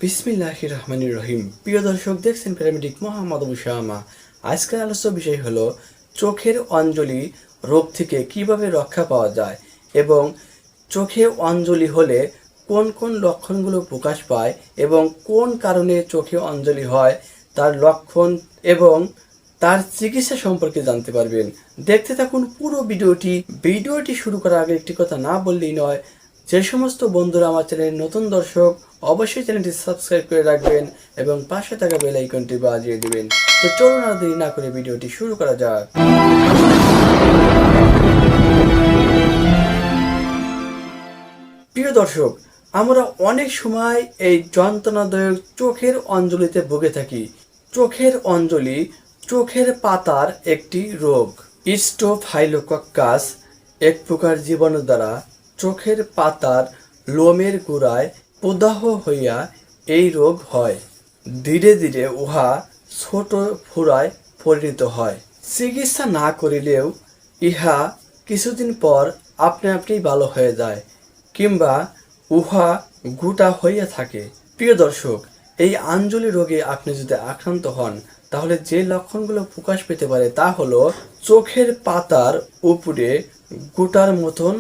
বিসমিল্লাহির রহমানির রহিম। প্রিয় দর্শক, দেখছেন প্যারামেডিক মোহাম্মদ আবু শামা। আজকের আলোচ্য বিষয় হলো চোখের অঞ্জলি রোগ থেকে কিভাবে রক্ষা পাওয়া যায় এবং চোখে অঞ্জলি হলে কোন কোন লক্ষণগুলো প্রকাশ পায় এবং কোন কারণে চোখে অঞ্জলি হয়, তার লক্ষণ এবং তার চিকিৎসা সম্পর্কে জানতে পারবেন। দেখতে থাকুন পুরো ভিডিওটি শুরু করার আগে একটি কথা না বললেই নয়, যে সমস্ত বন্ধুরা আমার চ্যানেলের নতুন দর্শক অবশ্যই চ্যানেলটি সাবস্ক্রাইব করে রাখবেন এবং পাশে থাকা বেল আইকনটি বাজিয়ে দিবেন। তো চলুন আর দেরি না করে ভিডিওটি শুরু করা যাক। প্রিয় দর্শক, আমরা অনেক সময় এই যন্ত্রণাদায়ক চোখের অঞ্জলিতে ভুগে থাকি। চোখের অঞ্জলি চোখের পাতার একটি রোগ। স্ট্রেপ্টোকাইকাস এক প্রকার জীবাণু দ্বারা চোখের পাতার লোমের গোড়ায় প্রদাহ হইয়া এই রোগ হয়। ধীরে ধীরে উহা ছোট ফোড়ায় পরিণত হয়। চিকিৎসা না করিলেও ইহা কিছুদিন পর আপনি ভালো হয়ে যায় কিংবা উহা গোটা হইয়া থাকে। প্রিয় দর্শক, এই অঞ্জলি রোগে আপনি যদি আক্রান্ত হন তাহলে যে লক্ষণগুলো প্রকাশ পেতে পারে তা হলো চোখের পাতার উপরে গোটার মতন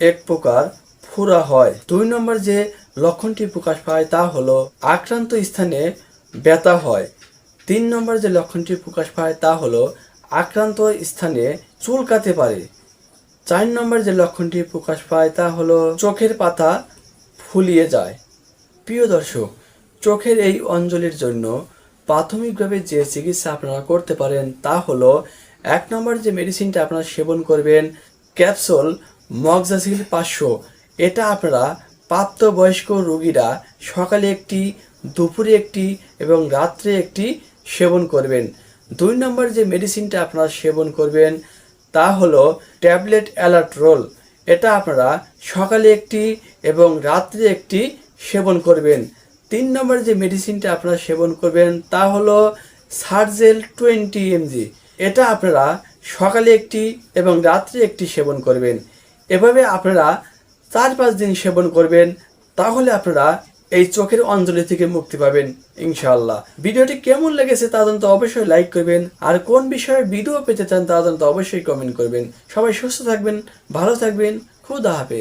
এক প্রকার ফোড়া হয়। 2 নম্বর যে লক্ষণটি প্রকাশ পায় তা হলো আক্রান্ত স্থানে ব্যথা হয়। 3 নম্বর যে লক্ষণটি প্রকাশ পায় তা হলো আক্রান্ত স্থানে চুলকাতে পারে। 4 নম্বর যে লক্ষণটি প্রকাশ পায় তা হলো চোখের পাতা ফুলিয়ে যায়। প্রিয় দর্শক, চোখের এই অঞ্জলির জন্য প্রাথমিকভাবে যে চিকিৎসা আপনারা করতে পারেন তা হলো 1 নম্বর যে মেডিসিনটা আপনারা সেবন করবেন, ক্যাপসুল মক্সাসিল 500। এটা আপনারা প্রাপ্তবয়স্ক রোগীরা সকালে একটি, দুপুরে একটি এবং রাত্রে একটি সেবন করবেন। 2 নম্বর যে মেডিসিনটা আপনারা সেবন করবেন তা হলো ট্যাবলেট অ্যালাট্রোল। এটা আপনারা সকালে একটি এবং রাত্রে একটি সেবন করবেন। 3 নম্বর যে মেডিসিনটা আপনারা সেবন করবেন তা হলো সার্জেল 20 mg। এটা আপনারা সকালে একটি এবং রাত্রে একটি সেবন করবেন। এভাবে আপনারা 4-5 দিন সেবন করবেন, তাহলে আপনারা এই চোখের অঞ্জলি থেকে মুক্তি পাবেন ইনশাআল্লাহ। ভিডিওটি কেমন লেগেছে তা জানতে অবশ্যই লাইক করবেন, আর কোন বিষয়ে ভিডিও পেতে চান তা জানতে অবশ্যই কমেন্ট করবেন। সবাই সুস্থ থাকবেন, ভালো থাকবেন, খুদা হাফেজ।